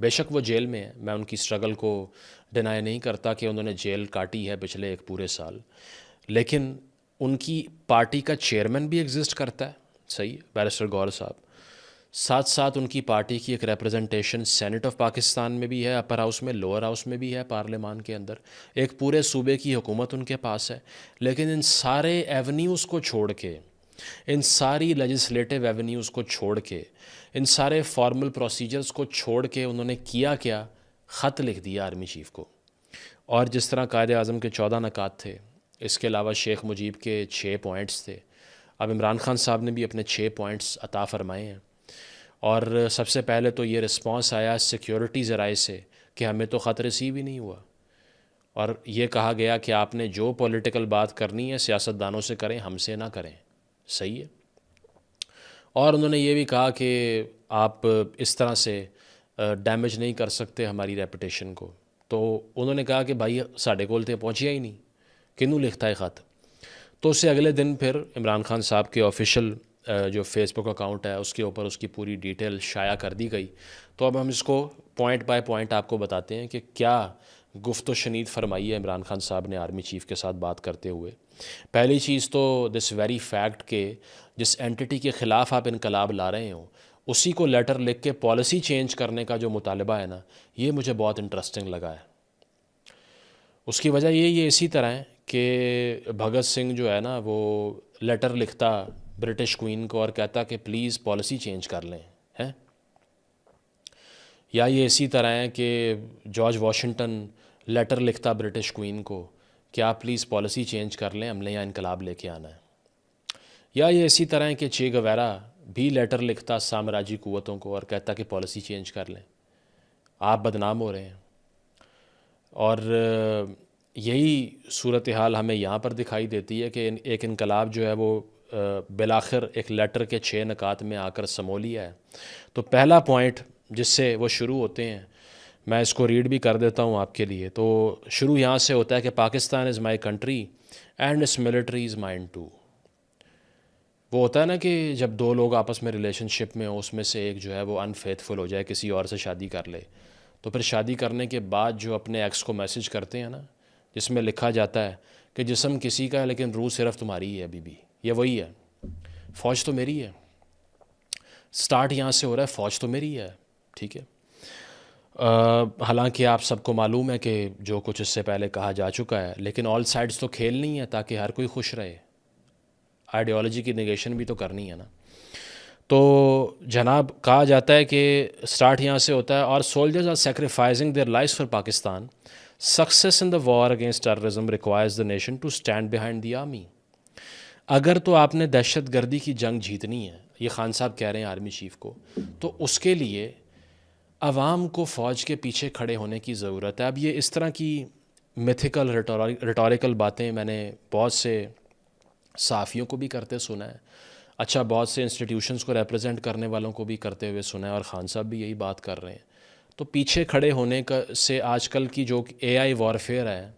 بے شک وہ جیل میں ہیں, میں ان کی اسٹرگل کو ڈینائی نہیں کرتا کہ انہوں نے جیل کاٹی ہے پچھلے ایک پورے سال, لیکن ان کی پارٹی کا چیئرمین بھی ایگزسٹ کرتا ہے, صحیح ہے, بیرسٹر گور صاحب. ساتھ ساتھ ان کی پارٹی کی ایک ریپرزنٹیشن سینٹ آف پاکستان میں بھی ہے, اپر ہاؤس میں, لوور ہاؤس میں بھی ہے, پارلیمان کے اندر ایک پورے صوبے کی حکومت ان کے پاس ہے. لیکن ان سارے ایونیوز کو چھوڑ کے, ان ساری لیجسلیٹو ایونیوز کو چھوڑ کے, ان سارے فارمل پروسیجرز کو چھوڑ کے انہوں نے کیا, خط لکھ دیا آرمی چیف کو. اور جس طرح قائد اعظم کے 14 نکات تھے, اس کے علاوہ شیخ مجیب کے 6 پوائنٹس تھے, اب عمران خان صاحب نے بھی اپنے 6 پوائنٹس عطا فرمائے ہیں. اور سب سے پہلے تو یہ رسپانس آیا سیکیورٹی ذرائع سے کہ ہمیں تو خط ریسیو ہی نہیں ہوا, اور یہ کہا گیا کہ آپ نے جو پولیٹیکل بات کرنی ہے سیاستدانوں سے کریں, ہم سے نہ کریں, صحیح ہے. اور انہوں نے یہ بھی کہا کہ آپ اس طرح سے ڈیمیج نہیں کر سکتے ہماری ریپوٹیشن کو. تو انہوں نے کہا کہ بھائی ساڈے کول تے پہنچیا ہی نہیں, کنوں لکھتا ہے خط. تو اس سے اگلے دن پھر عمران خان صاحب کے آفیشیل جو فیس بک اکاؤنٹ ہے اس کے اوپر اس کی پوری ڈیٹیل شائع کر دی گئی. تو اب ہم اس کو پوائنٹ بائی پوائنٹ آپ کو بتاتے ہیں کہ کیا گفت و شنید فرمائی ہے عمران خان صاحب نے آرمی چیف کے ساتھ بات کرتے ہوئے. پہلی چیز تو دس ویری فیکٹ کہ جس اینٹی کے خلاف آپ انقلاب لا رہے ہوں اسی کو لیٹر لکھ کے پالیسی چینج کرنے کا جو مطالبہ ہے نا, یہ مجھے بہت انٹرسٹنگ لگا ہے. اس کی وجہ یہ اسی طرح ہے کہ بھگت سنگھ جو ہے نا وہ لیٹر لکھتا برٹش کوئین کو اور کہتا کہ پلیز پالیسی چینج کر لیں, ہیں. یا یہ اسی طرح ہے کہ جارج واشنگٹن لیٹر لکھتا برٹش کوئین کو کہ آپ پلیز پالیسی چینج کر لیں, ہم نے یہاں انقلاب لے کے آنا ہے. یا یہ اسی طرح ہے کہ چے گویرا بھی لیٹر لکھتا سامراجی قوتوں کو اور کہتا کہ پالیسی چینج کر لیں, آپ بدنام ہو رہے ہیں. اور یہی صورتحال ہمیں یہاں پر دکھائی دیتی ہے کہ ایک انقلاب جو ہے وہ بالآخر ایک لیٹر کے 6 نکات میں آ کر سمو لیا ہے. تو پہلا پوائنٹ جس سے وہ شروع ہوتے ہیں, میں اس کو ریڈ بھی کر دیتا ہوں آپ کے لیے. تو شروع یہاں سے ہوتا ہے کہ Pakistan is my country and its military is mine too. وہ ہوتا ہے نا کہ جب دو لوگ آپس میں ریلیشن شپ میں ہوں, اس میں سے ایک جو ہے وہ انفیتھفل ہو جائے, کسی اور سے شادی کر لے, تو پھر شادی کرنے کے بعد جو اپنے ایکس کو میسج کرتے ہیں نا, جس میں لکھا جاتا ہے کہ جسم کسی کا ہے لیکن روح صرف تمہاری ہی ہے ابھی بھی, یہ وہی ہے. فوج تو میری ہے, سٹارٹ یہاں سے ہو رہا ہے, فوج تو میری ہے, ٹھیک ہے. حالانکہ آپ سب کو معلوم ہے کہ جو کچھ اس سے پہلے کہا جا چکا ہے, لیکن آل سائڈز تو کھیل نہیں ہے تاکہ ہر کوئی خوش رہے. آئیڈیالوجی کی نیگیشن بھی تو کرنی ہے نا. تو جناب کہا جاتا ہے کہ سٹارٹ یہاں سے ہوتا ہے, اور soldiers are sacrificing their lives for Pakistan. Success in the war against terrorism requires the nation to stand behind the army. اگر تو آپ نے دہشت گردی کی جنگ جیتنی ہے, یہ خان صاحب کہہ رہے ہیں آرمی چیف کو, تو اس کے لیے عوام کو فوج کے پیچھے کھڑے ہونے کی ضرورت ہے. اب یہ اس طرح کی میتھیکل ریٹوریکل باتیں میں نے بہت سے صحافیوں کو بھی کرتے سنا ہے, اچھا بہت سے انسٹیٹیوشنز کو ریپرزینٹ کرنے والوں کو بھی کرتے ہوئے سنا ہے, اور خان صاحب بھی یہی بات کر رہے ہیں. تو پیچھے کھڑے ہونے کا سے آج کل کی جو اے آئی وارفیئر ہے,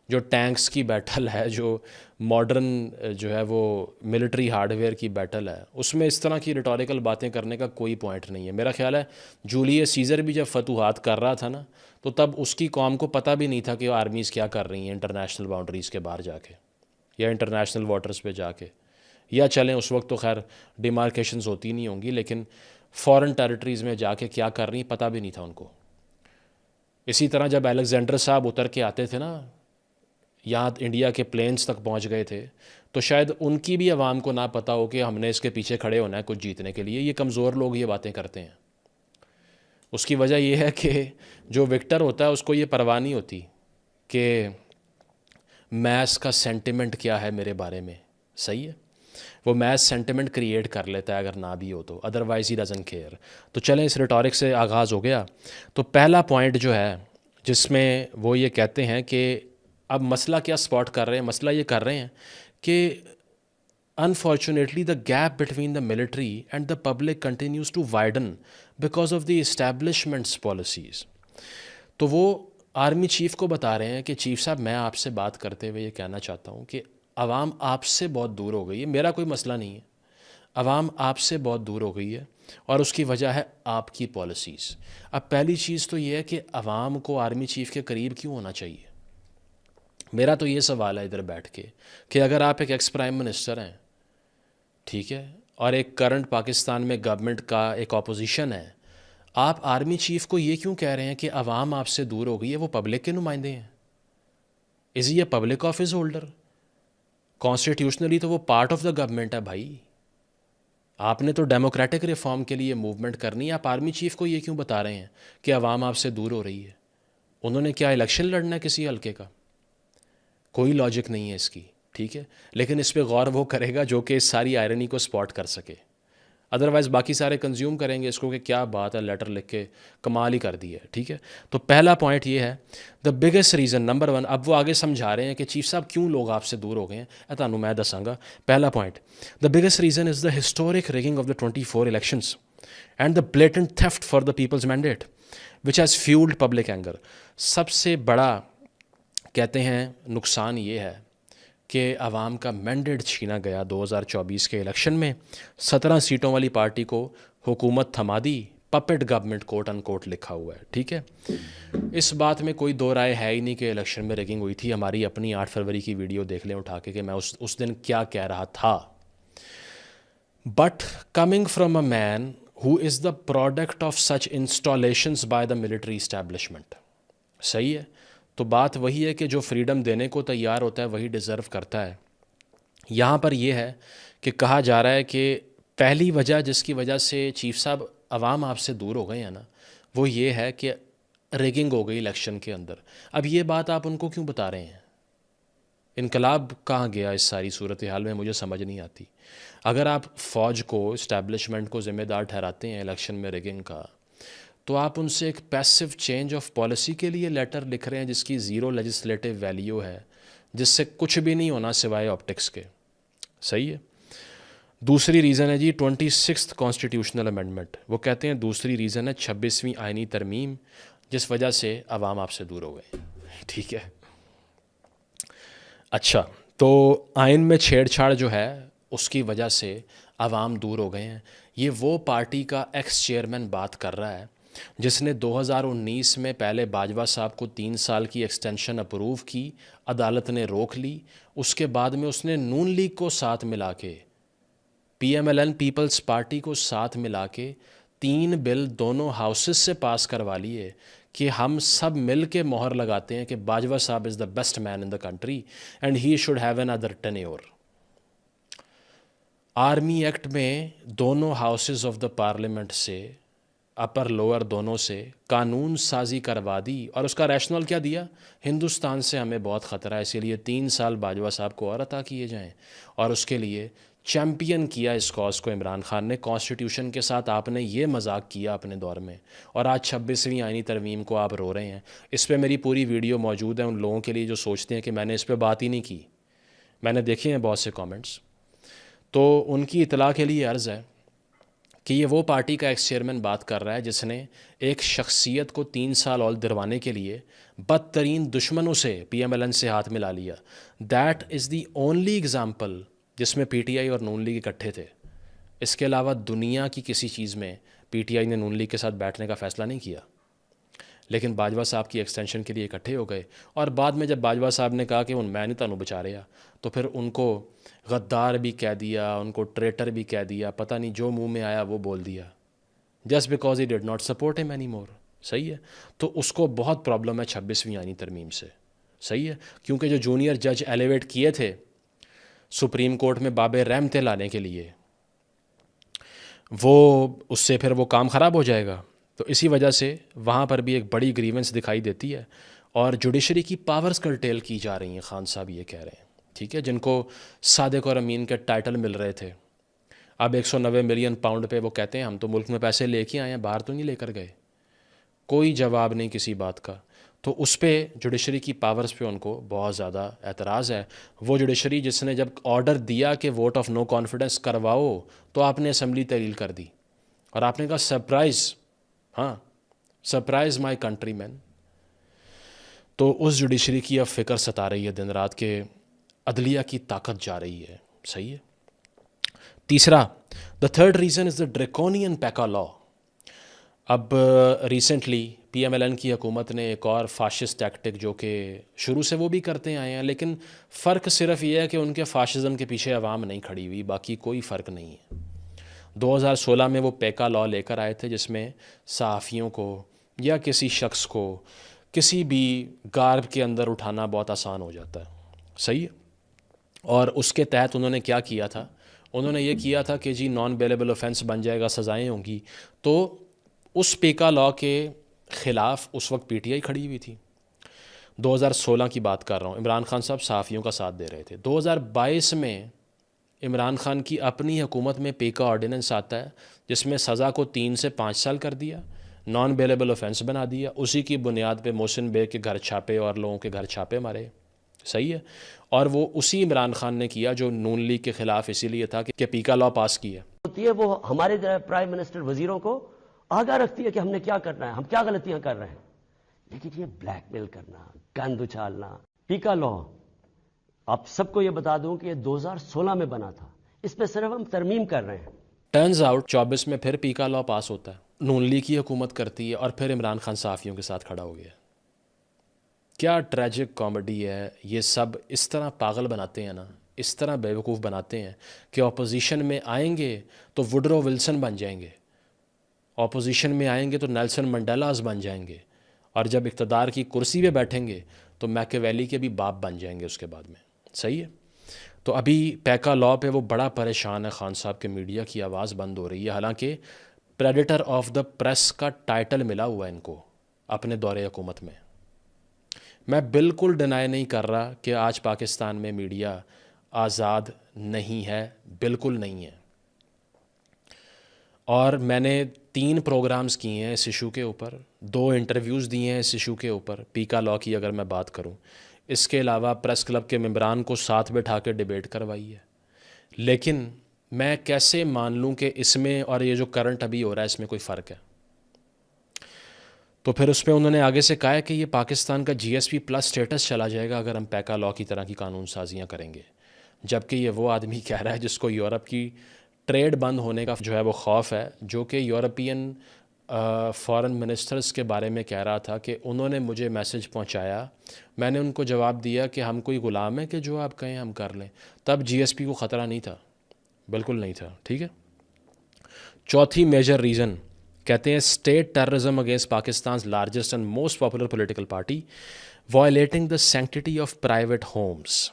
جو ٹینکس کی بیٹل ہے, جو ماڈرن جو ہے وہ ملٹری ہارڈ ویئر کی بیٹل ہے, اس میں اس طرح کی ریٹوریکل باتیں کرنے کا کوئی پوائنٹ نہیں ہے. میرا خیال ہے جولیس سیزر بھی جب فتوحات کر رہا تھا نا, تو تب اس کی قوم کو پتہ بھی نہیں تھا کہ وہ آرمیز کیا کر رہی ہیں انٹرنیشنل باؤنڈریز کے باہر جا کے, یا انٹرنیشنل واٹرز پہ جا کے, یا چلیں اس وقت تو خیر ڈیمارکیشنز ہوتی نہیں ہوں گی, لیکن فورن ٹیریٹریز میں جا کے کیا کر رہی ہیں پتہ بھی نہیں تھا ان کو. اسی طرح جب الیگزینڈر صاحب اتر کے آتے تھے نا, یہاں انڈیا کے پلینز تک پہنچ گئے تھے, تو شاید ان کی بھی عوام کو نہ پتہ ہو کہ ہم نے اس کے پیچھے کھڑے ہونا ہے کچھ جیتنے کے لیے. یہ کمزور لوگ یہ باتیں کرتے ہیں. اس کی وجہ یہ ہے کہ جو وکٹر ہوتا ہے اس کو یہ پرواہ نہیں ہوتی کہ میس کا سینٹیمنٹ کیا ہے میرے بارے میں, صحیح ہے. وہ میس سینٹیمنٹ کریٹ کر لیتا ہے اگر نہ بھی ہو تو, ادروائز ہی ڈزنٹ کیئر. تو چلیں اس ریٹورک سے آغاز ہو گیا. تو پہلا پوائنٹ جو ہے جس میں وہ یہ کہتے ہیں کہ اب مسئلہ کیا سپاٹ کر رہے ہیں, مسئلہ یہ کر رہے ہیں کہ unfortunately the gap between the military and the public continues to widen because of the establishment's policies. تو وہ آرمی چیف کو بتا رہے ہیں کہ چیف صاحب میں آپ سے بات کرتے ہوئے یہ کہنا چاہتا ہوں کہ عوام آپ سے بہت دور ہو گئی ہے. میرا کوئی مسئلہ نہیں ہے, عوام آپ سے بہت دور ہو گئی ہے, اور اس کی وجہ ہے آپ کی پالیسیز. اب پہلی چیز تو یہ ہے کہ عوام کو آرمی چیف کے قریب کیوں ہونا چاہیے. میرا تو یہ سوال ہے ادھر بیٹھ کے کہ اگر آپ ایک ایکس پرائم منسٹر ہیں, ٹھیک ہے, اور ایک کرنٹ پاکستان میں گورنمنٹ کا ایک اپوزیشن ہے, آپ آرمی چیف کو یہ کیوں کہہ رہے ہیں کہ عوام آپ سے دور ہو گئی ہے؟ وہ پبلک کے نمائندے ہیں. Is he a public office holder? Constitutionally تو وہ پارٹ آف دا گورنمنٹ ہے بھائی. آپ نے تو ڈیموکریٹک ریفارم کے لیے موومنٹ کرنی ہے. آپ آرمی چیف کو یہ کیوں بتا رہے ہیں کہ عوام آپ سے دور ہو رہی ہے؟ انہوں نے کیا الیکشن لڑنا ہے کسی حلقے کا؟ کوئی لاجک نہیں ہے اس کی, ٹھیک ہے. لیکن اس پہ غور وہ کرے گا جو کہ اس ساری آئرنی کو سپاٹ کر سکے. ادروائز باقی سارے کنزیوم کریں گے اس کو کہ کیا بات ہے, لیٹر لکھ کے کمال ہی کر دی ہے, ٹھیک ہے. تو پہلا پوائنٹ یہ ہے, دا بگیسٹ ریزن نمبر 1. اب وہ آگے سمجھا رہے ہیں کہ چیف صاحب کیوں لوگ آپ سے دور ہو گئے ہیں, تمہیں میں دساں گا. پہلا point, the biggest reason is the historic rigging of the 24 elections and the blatant theft for the people's mandate which has fuelled public anger. سب سے بڑا کہتے ہیں نقصان یہ ہے کہ عوام کا مینڈیٹ چھینا گیا 2024 کے الیکشن میں. 17 سیٹوں والی پارٹی کو حکومت تھما دی, پپٹ گورنمنٹ کوٹ ان کوٹ لکھا ہوا ہے, ٹھیک ہے. اس بات میں کوئی دو رائے ہے ہی نہیں کہ الیکشن میں ریگنگ ہوئی تھی. ہماری اپنی 8 فروری کی ویڈیو دیکھ لیں اٹھا کے کہ میں اس دن کیا کہہ رہا تھا. But coming from a man who is the product of such installations by the military establishment, صحیح ہے. تو بات وہی ہے کہ جو فریڈم دینے کو تیار ہوتا ہے وہی ڈیزرو کرتا ہے. یہاں پر یہ ہے کہ کہا جا رہا ہے کہ پہلی وجہ جس کی وجہ سے چیف صاحب عوام آپ سے دور ہو گئے ہیں نا, وہ یہ ہے کہ ریگنگ ہو گئی الیکشن کے اندر. اب یہ بات آپ ان کو کیوں بتا رہے ہیں؟ انقلاب کہاں گیا اس ساری صورتحال میں, مجھے سمجھ نہیں آتی. اگر آپ فوج کو, اسٹیبلشمنٹ کو ذمہ دار ٹھہراتے ہیں الیکشن میں ریگنگ کا, تو آپ ان سے ایک پیسو چینج آف پالیسی کے لیے لیٹر لکھ رہے ہیں جس کی زیرو لیجسلیٹو ویلیو ہے, جس سے کچھ بھی نہیں ہونا سوائے آپٹکس کے, صحیح ہے. دوسری ریزن ہے جی 26 کانسٹیٹیوشنل امینڈمنٹ. وہ کہتے ہیں دوسری ریزن ہے 26ویں آئینی ترمیم جس وجہ سے عوام آپ سے دور ہو گئے, ٹھیک ہے. اچھا, تو آئین میں چھیڑ چھاڑ جو ہے اس کی وجہ سے عوام دور ہو گئے ہیں. یہ وہ پارٹی کا ایکس چیئرمین بات کر رہا ہے جس نے 2019 میں پہلے باجوہ صاحب کو 3 سال کی ایکسٹینشن اپروو کی, عدالت نے روک لی. اس کے بعد میں اس نے نون لیگ کو ساتھ ملا کے, P M L N Peoples Party کو ساتھ ملا کے 3 بل دونوں ہاؤسز سے پاس کروا لیے کہ ہم سب مل کے مہر لگاتے ہیں کہ باجوہ صاحب is the best man in the country and he should have another tenure. Army act میں دونوں ہاؤسز آف دا پارلیمنٹ سے, اپر لوور دونوں سے قانون سازی کروا دی, اور اس کا ریشنل کیا دیا؟ ہندوستان سے ہمیں بہت خطرہ ہے, اسی لیے 3 سال باجوہ صاحب کو اور عطا کیے جائیں. اور اس کے لیے چیمپئن کیا اس کاز کو عمران خان نے. کانسٹیٹیوشن کے ساتھ آپ نے یہ مذاق کیا اپنے دور میں, اور آج 26ویں آئینی ترمیم کو آپ رو رہے ہیں. اس پہ میری پوری ویڈیو موجود ہے ان لوگوں کے لیے جو سوچتے ہیں کہ میں نے اس پہ بات ہی نہیں کی. میں نے دیکھے ہیں بہت سے کامنٹس, تو ان کی اطلاع کے لیے عرض ہے کہ یہ وہ پارٹی کا ایکس چیئرمین بات کر رہا ہے جس نے ایک شخصیت کو 3 سال اور دلوانے کے لیے بدترین دشمنوں سے, پی ایم ایل این سے ہاتھ ملا لیا. That is the only example جس میں پی ٹی آئی اور نون لیگ اکٹھے تھے. اس کے علاوہ دنیا کی کسی چیز میں پی ٹی آئی نے نون لیگ کے ساتھ بیٹھنے کا فیصلہ نہیں کیا. لیکن باجوہ صاحب کی ایکسٹینشن کے لیے اکٹھے ہو گئے, اور بعد میں جب باجوہ صاحب نے کہا کہ میں نہیں تانوں بچا رہا, تو پھر ان کو غدار بھی کہہ دیا, ان کو ٹریٹر بھی کہہ دیا, پتہ نہیں جو منہ میں آیا وہ بول دیا, just because he did not support ہم اینی مور. صحیح ہے. تو اس کو بہت پرابلم ہے 26ویں آئینی ترمیم سے, صحیح ہے, کیونکہ جو جونیئر جج ایلیویٹ کیے تھے سپریم کورٹ میں باب رحمتیں لانے کے لیے, وہ اس سے پھر وہ کام خراب ہو جائے گا. تو اسی وجہ سے وہاں پر بھی ایک بڑی گریونس دکھائی دیتی ہے, اور جوڈیشری کی پاورز کرٹیل کی جا رہی ہیں. خان صاحب یہ کہہ رہے ہیں, ٹھیک ہے, جن کو صادق اور امین کے ٹائٹل مل رہے تھے, اب 190 ملین پاؤنڈ پہ وہ کہتے ہیں ہم تو ملک میں پیسے لے کے آئے ہیں, باہر تو نہیں لے کر گئے. کوئی جواب نہیں کسی بات کا. تو اس پہ جوڈیشری کی پاورز پہ ان کو بہت زیادہ اعتراض ہے. وہ جوڈیشری جس نے جب آرڈر دیا کہ ووٹ آف نو کانفیڈنس کرواؤ, تو آپ نے اسمبلی تحلیل کر دی, اور آپ نے کہا سرپرائز, ہاں سرپرائز مائی کنٹری مین. تو اس جوڈیشری کی اب فکر ستا رہی ہے دن رات کہ عدلیہ کی طاقت جا رہی ہے. صحیح ہے. تیسرا, The third reason is the draconian PACA law. اب recently P M L N کی حکومت نے ایک اور فاشسٹ ٹیکٹک جو کہ شروع سے وہ بھی کرتے آئے ہیں، لیکن فرق صرف یہ ہے کہ ان کے فاشزم کے پیچھے عوام نہیں کھڑی ہوئی، باقی کوئی فرق نہیں ہے۔ 2016 میں وہ پیکا لا لے کر آئے تھے جس میں صحافیوں کو یا کسی شخص کو کسی بھی گارب کے اندر اٹھانا بہت آسان ہو جاتا ہے، صحیح ہے۔ اور اس کے تحت انہوں نے کیا کیا تھا؟ انہوں نے یہ کیا تھا کہ جی نان بیلیبل آفینس بن جائے گا، سزائیں ہوں گی۔ تو اس پیکا لا کے خلاف اس وقت پی ٹی آئی کھڑی ہوئی تھی۔ 2016 کی بات کر رہا ہوں، عمران خان صاحب صحافیوں کا ساتھ دے رہے تھے۔ 2022 میں عمران خان کی اپنی حکومت میں پیکا آرڈیننس آتا ہے جس میں سزا کو 3 سے 5 سال کر دیا، نان بیلیبل آفینس بنا دیا، اسی کی بنیاد پہ محسن بے کے گھر چھاپے اور لوگوں کے گھر چھاپے مارے، صحیح ہے۔ اور وہ اسی عمران خان نے کیا جو نون لیگ کے خلاف اسی لیے تھا کہ پیکا لا پاس کیا ہوتی ہے، وہ ہمارے پرائم منسٹر وزیروں کو آگاہ رکھتی ہے کہ ہم نے کیا کرنا ہے، ہم کیا غلطیاں کر رہے ہیں۔ لیکن یہ بلیک میل کرنا، گند اچھالنا، پیکا لا، آپ سب کو یہ بتا دوں کہ یہ 2016 میں بنا تھا، اس پہ صرف ہم ترمیم کر رہے ہیں۔ ٹرنز آؤٹ 24 میں پھر پیکا لا پاس ہوتا ہے، نون لیگ کی حکومت کرتی ہے اور پھر عمران خان صحافیوں کے ساتھ کھڑا ہو گیا۔ کیا ٹریجک کامیڈی ہے، یہ سب اس طرح پاگل بناتے ہیں نا، اس طرح بیوقوف بناتے ہیں کہ اپوزیشن میں آئیں گے تو وڈرو ولسن بن جائیں گے، اپوزیشن میں آئیں گے تو نیلسن منڈیلاز بن جائیں گے، اور جب اقتدار کی کرسی پہ بیٹھیں گے تو میکیویلی کے بھی باپ بن جائیں گے اس کے بعد میں، صحیح ہے۔ تو ابھی پیکا لا پہ وہ بڑا پریشان ہے خان صاحب کے، میڈیا کی آواز بند ہو رہی ہے، حالانکہ پریڈیٹر آف دا پریس کا ٹائٹل ملا ہوا ہے ان کو اپنے دور حکومت میں۔ میں بالکل ڈینائی نہیں کر رہا کہ آج پاکستان میں میڈیا آزاد نہیں ہے، بالکل نہیں ہے۔ اور میں نے 3 پروگرامز کیے ہیں اس ایشو کے اوپر، 2 انٹرویوز دیے ہیں اس ایشو کے اوپر، پیکا لا کی اگر میں بات کروں۔ اس کے علاوہ پریس کلب کے ممبران کو ساتھ بٹھا کے ڈیبیٹ کروائی ہے۔ لیکن میں کیسے مان لوں کہ اس میں اور یہ جو کرنٹ ابھی ہو رہا ہے اس میں کوئی فرق ہے؟ تو پھر اس پہ انہوں نے آگے سے کہا ہے کہ یہ پاکستان کا جی ایس پی پلس سٹیٹس چلا جائے گا اگر ہم پیکا لا کی طرح کی قانون سازیاں کریں گے، جبکہ یہ وہ آدمی کہہ رہا ہے جس کو یورپ کی ٹریڈ بند ہونے کا جو ہے وہ خوف ہے، جو کہ یورپین فارن منسٹرز کے بارے میں کہہ رہا تھا کہ انہوں نے مجھے میسج پہنچایا، میں نے ان کو جواب دیا کہ ہم کوئی غلام ہیں کہ جو آپ کہیں ہم کر لیں۔ تب جی ایس پی کو خطرہ نہیں تھا، بالکل نہیں تھا، ٹھیک ہے۔ چوتھی میجر ریزن کہتے ہیں state terrorism against Pakistan's largest and most popular political party violating the sanctity of private homes.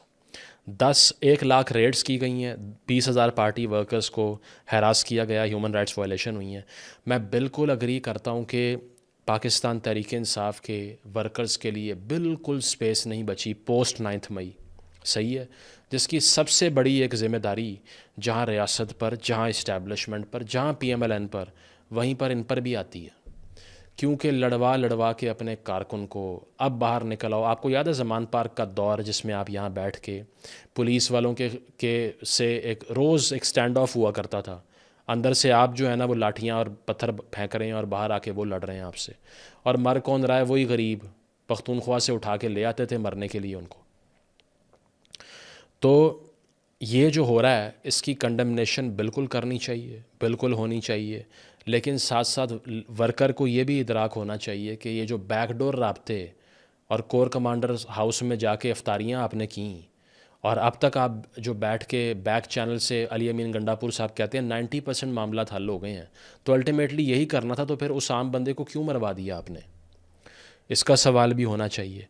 1 lakh raids کی گئی ہیں، 20,000 پارٹی ورکرز کو ہراس کیا گیا، ہیومن رائٹس وائلیشن ہوئی ہیں۔ میں بالکل اگری کرتا ہوں کہ پاکستان تحریک انصاف کے ورکرز کے لیے بالکل سپیس نہیں بچی پوسٹ 9 مئی، صحیح ہے، جس کی سب سے بڑی ایک ذمہ داری جہاں ریاست پر، جہاں اسٹیبلشمنٹ پر، جہاں پی ایم ایل این پر، وہیں پر ان پر بھی آتی ہے، کیونکہ لڑوا کے اپنے کارکن کو اب باہر نکل آؤ۔ آپ کو یاد ہے زمان پارک کا دور جس میں آپ یہاں بیٹھ کے پولیس والوں کے سے ایک روز ایک سٹینڈ آف ہوا کرتا تھا، اندر سے آپ جو ہے نا وہ لاٹھیاں اور پتھر پھینک رہے ہیں اور باہر آ کے وہ لڑ رہے ہیں آپ سے، اور مر کون رہا ہے؟ وہی غریب پختونخوا سے اٹھا کے لے آتے تھے مرنے کے لیے ان کو۔ تو یہ جو ہو رہا ہے اس کی کنڈمنیشن بالکل کرنی چاہیے، بالکل ہونی چاہیے، لیکن ساتھ ساتھ ورکر کو یہ بھی ادراک ہونا چاہیے کہ یہ جو بیک ڈور رابطے اور کور کمانڈر ہاؤس میں جا کے افطاریاں آپ نے کیں، اور اب تک آپ جو بیٹھ کے بیک چینل سے علی امین گنڈاپور صاحب کہتے ہیں 90% معاملات حل ہو گئے ہیں، تو الٹیمیٹلی یہی کرنا تھا، تو پھر اس عام بندے کو کیوں مروا دیا آپ نے؟ اس کا سوال بھی ہونا چاہیے۔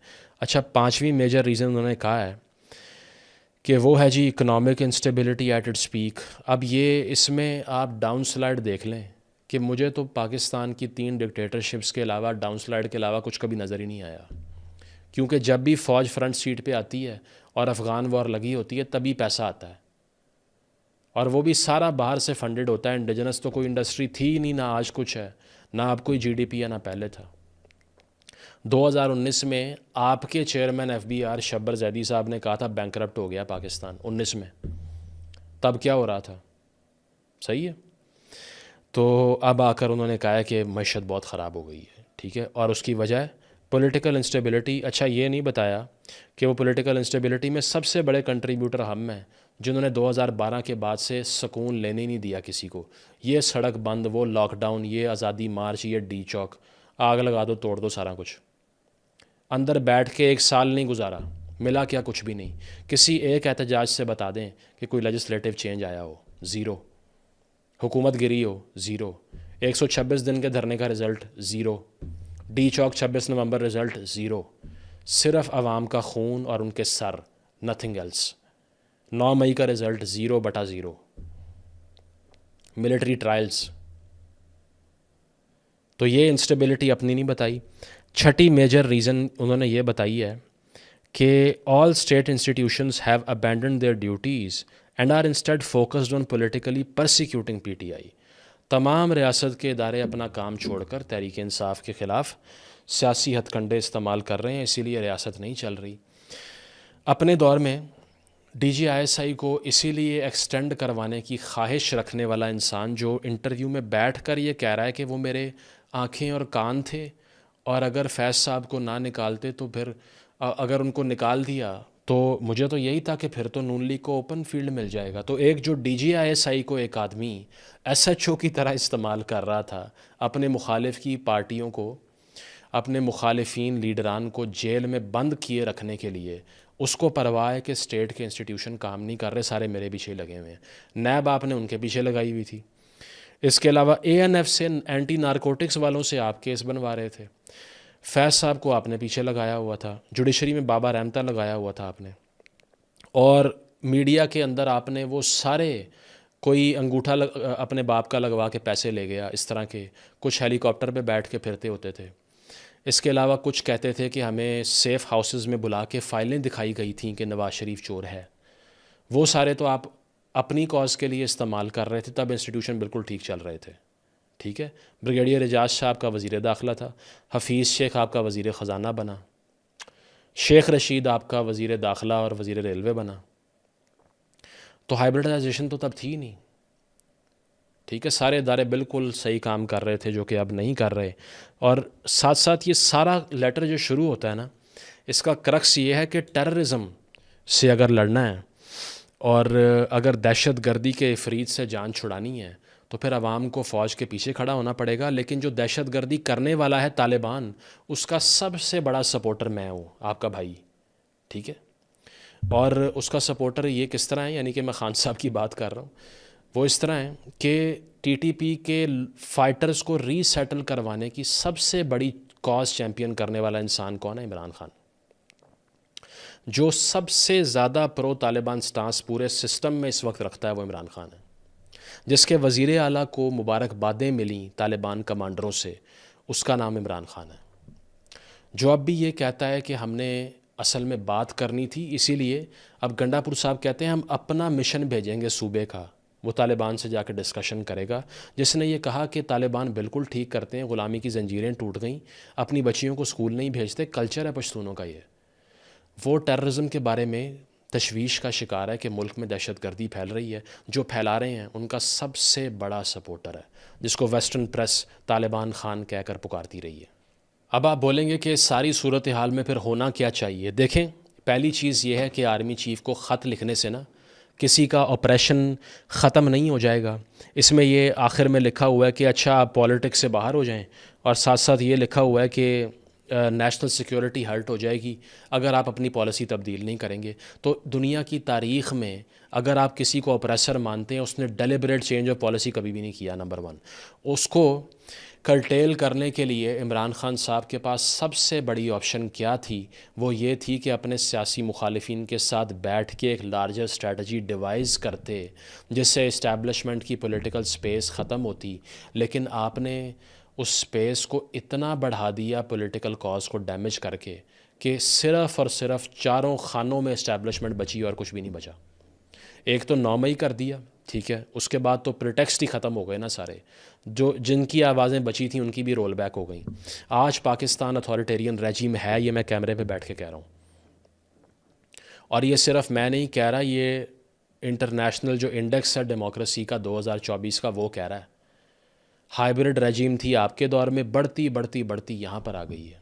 اچھا، 5ویں میجر ریزن انہوں نے کہا ہے کہ وہ ہے جی economic instability at its peak. اب یہ اس میں آپ ڈاؤن سلائڈ دیکھ لیں کہ مجھے تو پاکستان کی 3 ڈکٹیٹرشپس کے علاوہ ڈاؤن سلائڈ کے علاوہ کچھ کبھی نظر ہی نہیں آیا، کیونکہ جب بھی فوج فرنٹ سیٹ پہ آتی ہے اور افغان وار لگی ہوتی ہے تبھی پیسہ آتا ہے، اور وہ بھی سارا باہر سے فنڈڈ ہوتا ہے۔ انڈیجنس تو کوئی انڈسٹری تھی ہی نہیں، نہ آج کچھ ہے، نہ اب کوئی جی ڈی پی ہے، نہ پہلے تھا۔ 2019 میں آپ کے چیئرمین ایف بی آر شبر زیدی صاحب نے کہا تھا بینکرپٹ ہو گیا پاکستان 19 میں، تب کیا ہو رہا تھا؟ صحیح ہے۔ تو اب آ کر انہوں نے کہا ہے کہ معیشت بہت خراب ہو گئی ہے، ٹھیک ہے، اور اس کی وجہ ہے پولیٹیکل انسٹیبلٹی۔ اچھا، یہ نہیں بتایا کہ وہ پولیٹیکل انسٹیبلٹی میں سب سے بڑے کنٹریبیوٹر ہم ہیں، جنہوں نے 2012 کے بعد سے سکون لینے ہی نہیں دیا کسی کو. یہ سڑک بند، وہ لاک ڈاؤن، یہ آزادی مارچ، یہ ڈی چوک، آگ لگا دو، توڑ دو سارا کچھ. اندر بیٹھ کے 1 سال نہیں گزارا، ملا کیا؟ کچھ بھی نہیں. کسی ایک احتجاج سے بتا دیں کہ کوئی لیجسلیٹو چینج آیا ہو، زیرو. حکومت گری ہو، زیرو. 126 دن کے دھرنے کا رزلٹ زیرو. ڈی چوک 26 نومبر رزلٹ زیرو. صرف عوام کا خون اور ان کے سر، نتھنگ ایلس. 9 مئی کا رزلٹ 0/0. Military trials. تو یہ انسٹیبلٹی اپنی نہیں بتائی. چھٹی میجر ریزن انہوں نے یہ بتائی ہے کہ all state institutions have abandoned their duties and are instead focused on politically persecuting P T I. تمام ریاست کے ادارے اپنا کام چھوڑ کر تحریک انصاف کے خلاف سیاسی ہتھ کنڈے استعمال کر رہے ہیں، اسی لیے ریاست نہیں چل رہی. اپنے دور میں D G I S I کو اسی لیے ایکسٹینڈ کروانے کی خواہش رکھنے والا انسان جو انٹرویو میں بیٹھ کر یہ کہہ رہا ہے کہ وہ میرے آنکھیں اور کان تھے، اور اگر فیض صاحب کو نہ نکالتے تو پھر اگر ان کو نکال دیا تو مجھے تو یہی تھا کہ پھر تو نون لیگ کو اوپن فیلڈ مل جائے گا. تو ایک جو D G I S I کو ایک آدمی ایس ایچ او کی طرح استعمال کر رہا تھا اپنے مخالف کی پارٹیوں کو، اپنے مخالفین لیڈران کو جیل میں بند کیے رکھنے کے لیے، اس کو پرواہ ہے کہ اسٹیٹ کے انسٹیٹیوشن کام نہیں کر رہے، سارے میرے پیچھے لگے ہوئے ہیں. نیب آپ نے ان کے پیچھے لگائی ہوئی تھی. اس کے علاوہ اے این ایف سے، اینٹی نارکوٹکس والوں سے آپ کیس بنوا رہے تھے. فیض صاحب کو آپ نے پیچھے لگایا ہوا تھا. جوڈیشری میں بابا رحمتہ لگایا ہوا تھا آپ نے. اور میڈیا کے اندر آپ نے وہ سارے، کوئی انگوٹھا اپنے باپ کا لگوا کے پیسے لے گیا، اس طرح کے کچھ ہیلی کاپٹر پہ بیٹھ کے پھرتے ہوتے تھے. اس کے علاوہ کچھ کہتے تھے کہ ہمیں سیف ہاؤسز میں بلا کے فائلیں دکھائی گئی تھیں کہ نواز شریف چور ہے. وہ سارے تو آپ اپنی کاز کے لیے استعمال کر رہے تھے، تب انسٹیٹیوشن بالکل ٹھیک چل رہے تھے. ٹھیک ہے. بریگیڈیئر اعجاز صاحب کا وزیر داخلہ تھا، حفیظ شیخ آپ کا وزیر خزانہ بنا، شیخ رشید آپ کا وزیر داخلہ اور وزیر ریلوے بنا. تو ہائبرڈائزیشن تو تب تھی نہیں. ٹھیک ہے. سارے ادارے بالکل صحیح کام کر رہے تھے جو کہ اب نہیں کر رہے. اور ساتھ ساتھ یہ سارا لیٹر جو شروع ہوتا ہے نا، اس کا کرکس یہ ہے کہ ٹیررزم سے اگر لڑنا ہے اور اگر دہشت گردی کے افریت سے جان چھڑانی ہے تو پھر عوام کو فوج کے پیچھے کھڑا ہونا پڑے گا. لیکن جو دہشت گردی کرنے والا ہے طالبان، اس کا سب سے بڑا سپورٹر میں ہوں، آپ کا بھائی. ٹھیک ہے. اور اس کا سپورٹر یہ کس طرح ہے، یعنی کہ میں خان صاحب کی بات کر رہا ہوں، وہ اس طرح ہے کہ ٹی ٹی پی کے فائٹرز کو ری سیٹل کروانے کی سب سے بڑی کاز چیمپئن کرنے والا انسان کون ہے؟ عمران خان. جو سب سے زیادہ پرو طالبان سٹانس پورے سسٹم میں اس وقت رکھتا ہے وہ عمران خان ہے، جس کے وزیر اعلیٰ کو مبارکبادیں ملیں طالبان کمانڈروں سے، اس کا نام عمران خان ہے. جو اب بھی یہ کہتا ہے کہ ہم نے اصل میں بات کرنی تھی، اسی لیے اب گنڈا پور صاحب کہتے ہیں ہم اپنا مشن بھیجیں گے صوبے کا، وہ طالبان سے جا کے ڈسکشن کرے گا، جس نے یہ کہا کہ طالبان بالکل ٹھیک کرتے ہیں، غلامی کی زنجیریں ٹوٹ گئیں، اپنی بچیوں کو اسکول نہیں بھیجتے، کلچر ہے پشتونوں کا یہ. وہ ٹیررزم کے بارے میں تشویش کا شکار ہے کہ ملک میں دہشت گردی پھیل رہی ہے. جو پھیلا رہے ہیں ان کا سب سے بڑا سپورٹر ہے، جس کو ویسٹرن پریس طالبان خان کہہ کر پکارتی رہی ہے. اب آپ بولیں گے کہ ساری صورتحال میں پھر ہونا کیا چاہیے؟ دیکھیں، پہلی چیز یہ ہے کہ آرمی چیف کو خط لکھنے سے نا کسی کا آپریشن ختم نہیں ہو جائے گا. اس میں یہ آخر میں لکھا ہوا ہے کہ اچھا آپ پالیٹکس سے باہر ہو جائیں، اور ساتھ ساتھ یہ لکھا ہوا ہے کہ نیشنل سیکیورٹی ہرٹ ہو جائے گی اگر آپ اپنی پالیسی تبدیل نہیں کریں گے. تو دنیا کی تاریخ میں اگر آپ کسی کو اپریسر مانتے ہیں، اس نے ڈیلیبریٹ چینج آف پالیسی کبھی بھی نہیں کیا. نمبر 1، اس کو کرٹیل کرنے کے لیے عمران خان صاحب کے پاس سب سے بڑی آپشن کیا تھی؟ وہ یہ تھی کہ اپنے سیاسی مخالفین کے ساتھ بیٹھ کے ایک لارجر اسٹریٹجی ڈیوائز کرتے جس سے اسٹیبلشمنٹ کی پولیٹیکل سپیس ختم ہوتی. لیکن آپ نے اس سپیس کو اتنا بڑھا دیا پولیٹیکل کاز کو ڈیمیج کر کے کہ صرف اور صرف 4 خانوں میں اسٹیبلشمنٹ بچی اور کچھ بھی نہیں بچا. ایک تو 9 مئی کر دیا، ٹھیک ہے، اس کے بعد تو پریٹیکسٹ ہی ختم ہو گئے نا سارے، جن کی آوازیں بچی تھیں ان کی بھی رول بیک ہو گئیں. آج پاکستان اتھارٹیرین ریجیم ہے، یہ میں کیمرے پہ بیٹھ کے کہہ رہا ہوں. اور یہ صرف میں نہیں کہہ رہا، یہ انٹرنیشنل جو انڈیکس ہے ڈیموکریسی کا 2024 کا وہ کہہ رہا ہے. ہائبرڈ ریجیم تھی آپ کے دور میں، بڑھتی بڑھتی بڑھتی یہاں پر آ گئی ہے.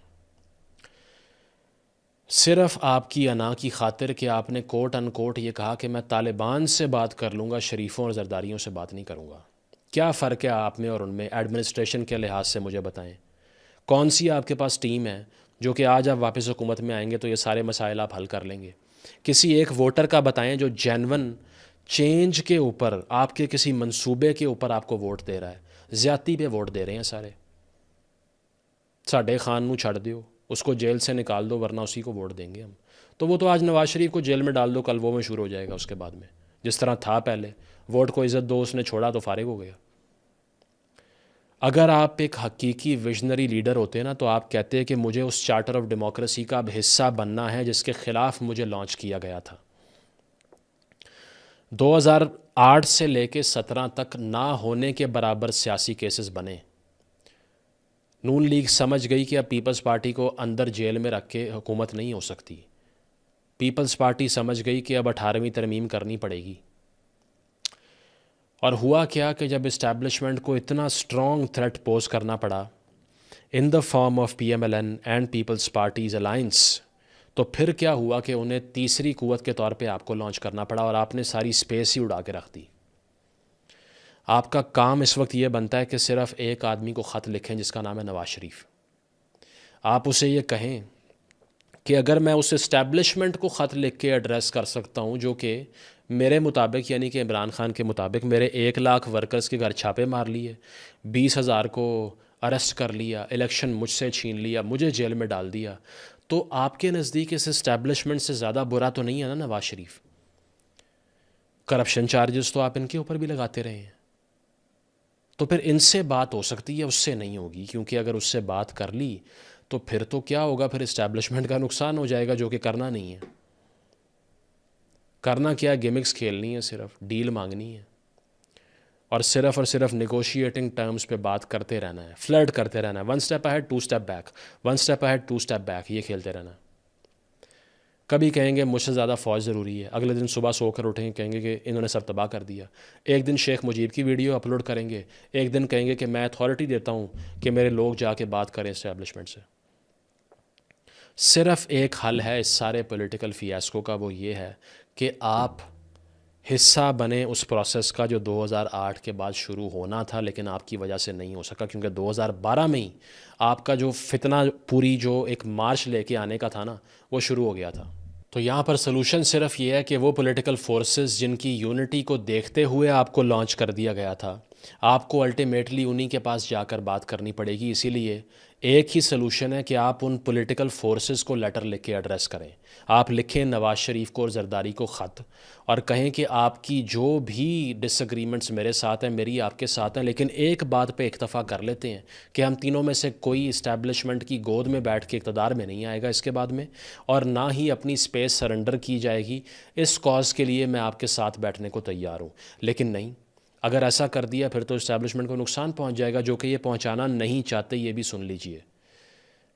صرف آپ کی انا کی خاطر کہ آپ نے کوٹ ان کوٹ یہ کہا کہ میں طالبان سے بات کر لوں گا، شریفوں اور زرداریوں سے بات نہیں کروں گا. کیا فرق ہے آپ میں اور ان میں ایڈمنسٹریشن کے لحاظ سے؟ مجھے بتائیں کون سی آپ کے پاس ٹیم ہے جو کہ آج آپ واپس حکومت میں آئیں گے تو یہ سارے مسائل آپ حل کر لیں گے؟ کسی ایک ووٹر کا بتائیں جو جینون چینج کے اوپر، آپ کے کسی منصوبے کے اوپر آپ کو ووٹ دے رہا ہے. زیادتی پہ ووٹ دے رہے ہیں سارے. ساڈے خان نو چھڑ دیو، اس کو جیل سے نکال دو ورنہ اسی کو ووٹ دیں گے ہم. تو وہ تو آج نواز شریف کو جیل میں ڈال دو، کل وہ میں شروع ہو جائے گا اس کے بعد میں، جس طرح تھا پہلے. ووٹ کو عزت دو، اس نے چھوڑا تو فارغ ہو گیا. اگر آپ ایک حقیقی ویژنری لیڈر ہوتے نا تو آپ کہتے ہیں کہ مجھے اس چارٹر آف ڈیموکریسی کا اب حصہ بننا ہے جس کے خلاف مجھے لانچ کیا گیا تھا. 2008 سے لے کے 17 تک نہ ہونے کے برابر سیاسی کیسز بنے. نون لیگ سمجھ گئی کہ اب پیپلز پارٹی کو اندر جیل میں رکھ کے حکومت نہیں ہو سکتی. پیپلز پارٹی سمجھ گئی کہ اب 18ویں ترمیم کرنی پڑے گی. اور ہوا کیا کہ جب اسٹیبلشمنٹ کو اتنا اسٹرانگ تھریٹ پوز کرنا پڑا in the form of PMLN and Peoples Party's alliance, تو پھر کیا ہوا کہ انہیں تیسری قوت کے طور پہ آپ کو لانچ کرنا پڑا اور آپ نے ساری اسپیس ہی اڑا کے رکھ دی. آپ کا کام اس وقت یہ بنتا ہے کہ صرف ایک آدمی کو خط لکھیں جس کا نام ہے نواز شریف. آپ اسے یہ کہیں کہ اگر میں اس اسٹیبلشمنٹ کو خط لکھ کے ایڈریس کر سکتا ہوں جو کہ میرے مطابق یعنی کہ عمران خان کے مطابق میرے 1 لاکھ ورکرز کے گھر چھاپے مار لیے، 20,000 کو اریسٹ کر لیا، الیکشن مجھ سے چھین لیا، مجھے جیل میں ڈال دیا، تو آپ کے نزدیک اس اسٹیبلشمنٹ سے زیادہ برا تو نہیں ہے نا نواز شریف؟ کرپشن چارجز تو آپ ان کے اوپر بھی لگاتے رہے ہیں. تو پھر ان سے بات ہو سکتی ہے، اس سے نہیں ہوگی، کیونکہ اگر اس سے بات کر لی تو پھر تو کیا ہوگا، پھر اسٹیبلشمنٹ کا نقصان ہو جائے گا جو کہ کرنا نہیں ہے. کرنا کیا، گیمکس کھیلنی ہے، صرف ڈیل مانگنی ہے اور صرف نیگوشیٹنگ ٹرمز پہ بات کرتے رہنا ہے، فلرٹ کرتے رہنا ہے. 1 step ahead 2 step back, 1 step ahead 2 step back, یہ کھیلتے رہنا ہے. کبھی کہیں گے مجھ سے زیادہ فوج ضروری ہے، اگلے دن صبح سو کر اٹھیں گے کہیں گے کہ انہوں نے سب تباہ کر دیا. ایک دن شیخ مجیب کی ویڈیو اپلوڈ کریں گے، ایک دن کہیں گے کہ میں اتھارٹی دیتا ہوں کہ میرے لوگ جا کے بات کریں اسٹیبلشمنٹ سے. صرف ایک حل ہے اس سارے پولیٹیکل فیاسکو کا، وہ یہ ہے کہ آپ حصہ بنیں اس پروسیس کا جو 2008 کے بعد شروع ہونا تھا لیکن آپ کی وجہ سے نہیں ہو سکا، کیونکہ 2012 میں ہی آپ کا جو فتنہ پوری جو ایک مارچ لے کے آنے کا تھا نا وہ شروع ہو گیا تھا. تو یہاں پر سلوشن صرف یہ ہے کہ وہ پولیٹیکل فورسز جن کی یونٹی کو دیکھتے ہوئے آپ کو لانچ کر دیا گیا تھا، آپ کو الٹیمیٹلی انہی کے پاس جا کر بات کرنی پڑے گی. اسی لیے ایک ہی سلوشن ہے کہ آپ ان پولیٹیکل فورسز کو لیٹر لکھ کے ایڈریس کریں. آپ لکھیں نواز شریف کو اور زرداری کو خط اور کہیں کہ آپ کی جو بھی ڈس ایگریمنٹس میرے ساتھ ہیں، میری آپ کے ساتھ ہیں، لیکن ایک بات پہ اکتفا کر لیتے ہیں کہ ہم تینوں میں سے کوئی اسٹیبلشمنٹ کی گود میں بیٹھ کے اقتدار میں نہیں آئے گا اس کے بعد میں، اور نہ ہی اپنی اسپیس سرنڈر کی جائے گی. اس کاز کے لیے میں آپ کے ساتھ بیٹھنے کو تیار ہوں. لیکن نہیں، اگر ایسا کر دیا پھر تو اسٹیبلشمنٹ کو نقصان پہنچ جائے گا جو کہ یہ پہنچانا نہیں چاہتے. یہ بھی سن لیجئے،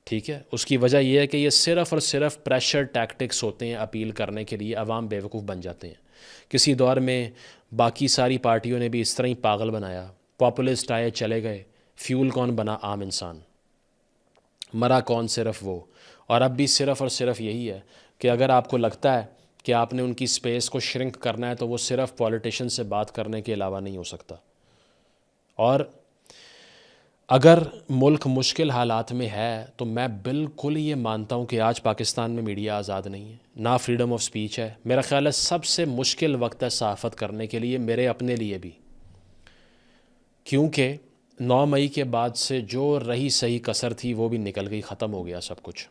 ٹھیک ہے؟ اس کی وجہ یہ ہے کہ یہ صرف اور صرف پریشر ٹیکٹکس ہوتے ہیں اپیل کرنے کے لیے. عوام بیوقوف بن جاتے ہیں. کسی دور میں باقی ساری پارٹیوں نے بھی اس طرح ہی پاگل بنایا، پاپولسٹ آئے چلے گئے، فیول کون بنا؟ عام انسان. مرا کون؟ صرف وہ. اور اب بھی صرف اور صرف یہی ہے کہ اگر آپ کو لگتا ہے کہ آپ نے ان کی سپیس کو شرنک کرنا ہے تو وہ صرف پولیٹیشن سے بات کرنے کے علاوہ نہیں ہو سکتا. اور اگر ملک مشکل حالات میں ہے تو میں بالکل یہ مانتا ہوں کہ آج پاکستان میں میڈیا آزاد نہیں ہے، نہ فریڈم آف سپیچ ہے. میرا خیال ہے سب سے مشکل وقت ہے صحافت کرنے کے لیے، میرے اپنے لیے بھی، کیونکہ 9 مئی کے بعد سے جو رہی صحیح کسر تھی وہ بھی نکل گئی، ختم ہو گیا سب کچھ.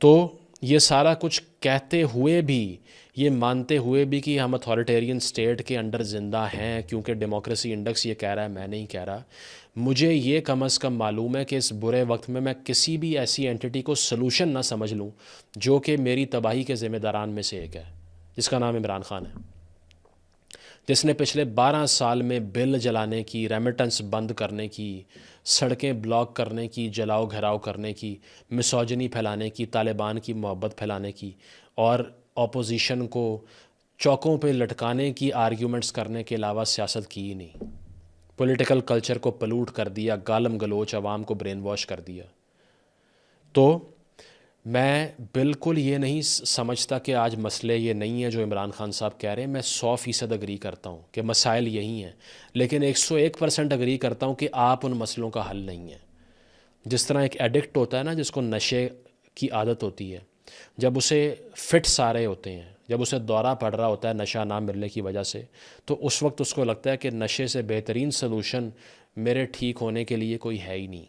تو یہ سارا کچھ کہتے ہوئے بھی، یہ مانتے ہوئے بھی کہ ہم اتھارٹیرین سٹیٹ کے انڈر زندہ ہیں، کیونکہ ڈیموکریسی انڈیکس یہ کہہ رہا ہے، میں نہیں کہہ رہا. مجھے یہ کم از کم معلوم ہے کہ اس برے وقت میں کسی بھی ایسی اینٹی کو سلوشن نہ سمجھ لوں جو کہ میری تباہی کے ذمہ داران میں سے ایک ہے، جس کا نام عمران خان ہے، جس نے پچھلے 12 سال میں بل جلانے کی، ریمیٹنس بند کرنے کی، سڑکیں بلاک کرنے کی، جلاؤ گھراؤ کرنے کی، مسوجنی پھیلانے کی، طالبان کی محبت پھیلانے کی، اور اپوزیشن کو چوکوں پہ لٹکانے کی آرگیومنٹس کرنے کے علاوہ سیاست کی ہی نہیں. پولیٹیکل کلچر کو پلوٹ کر دیا، گالم گلوچ عوام کو برین واش کر دیا. تو میں بالکل یہ نہیں سمجھتا کہ آج مسئلے یہ نہیں ہیں جو عمران خان صاحب کہہ رہے ہیں. میں 100% اگری کرتا ہوں کہ مسائل یہی ہیں, لیکن 101% اگری کرتا ہوں کہ آپ ان مسئلوں کا حل نہیں ہیں. جس طرح ایک ایڈکٹ ہوتا ہے نا, جس کو نشے کی عادت ہوتی ہے, جب اسے فٹس آ رہے ہوتے ہیں, جب اسے دورہ پڑ رہا ہوتا ہے نشہ نہ ملنے کی وجہ سے, تو اس وقت اس کو لگتا ہے کہ نشے سے بہترین سلوشن میرے ٹھیک ہونے کے لیے کوئی ہے ہی نہیں.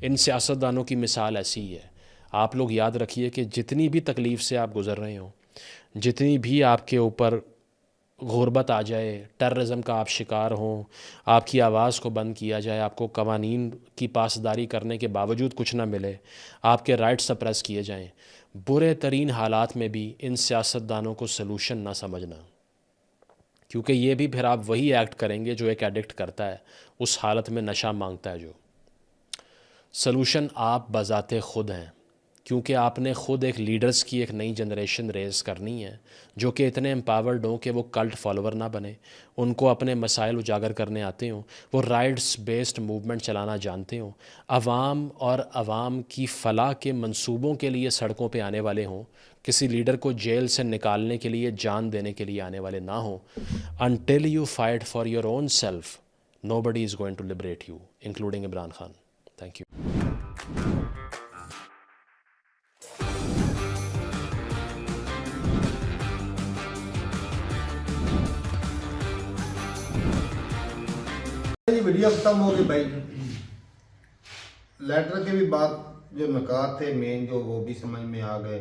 ان سیاستدانوں کی مثال ایسی ہی ہے. آپ لوگ یاد رکھیے کہ جتنی بھی تکلیف سے آپ گزر رہے ہوں, جتنی بھی آپ کے اوپر غربت آ جائے, ٹیررزم کا آپ شکار ہوں, آپ کی آواز کو بند کیا جائے, آپ کو قوانین کی پاسداری کرنے کے باوجود کچھ نہ ملے, آپ کے رائٹ سپریس کیے جائیں, برے ترین حالات میں بھی ان سیاستدانوں کو سلوشن نہ سمجھنا, کیونکہ یہ بھی پھر آپ وہی ایکٹ کریں گے جو ایک ایڈکٹ کرتا ہے اس حالت میں نشہ مانگتا ہے. جو سلوشن آپ بذات خود ہیں, کیونکہ آپ نے خود ایک لیڈرز کی ایک نئی جنریشن ریز کرنی ہے جو کہ اتنے امپاورڈ ہوں کہ وہ کلٹ فالوور نہ بنے, ان کو اپنے مسائل اجاگر کرنے آتے ہوں, وہ رائٹس بیسڈ موومنٹ چلانا جانتے ہوں, عوام اور عوام کی فلاح کے منصوبوں کے لیے سڑکوں پہ آنے والے ہوں, کسی لیڈر کو جیل سے نکالنے کے لیے جان دینے کے لیے آنے والے نہ ہوں. until you fight for your own self, nobody is going to liberate you, including Imran Khan. Thank you. یہ ویڈیو ختم ہو گئی بھائی. لیٹر کے بھی بات جو نکات تھے مین جو وہ بھی سمجھ میں آ گئے.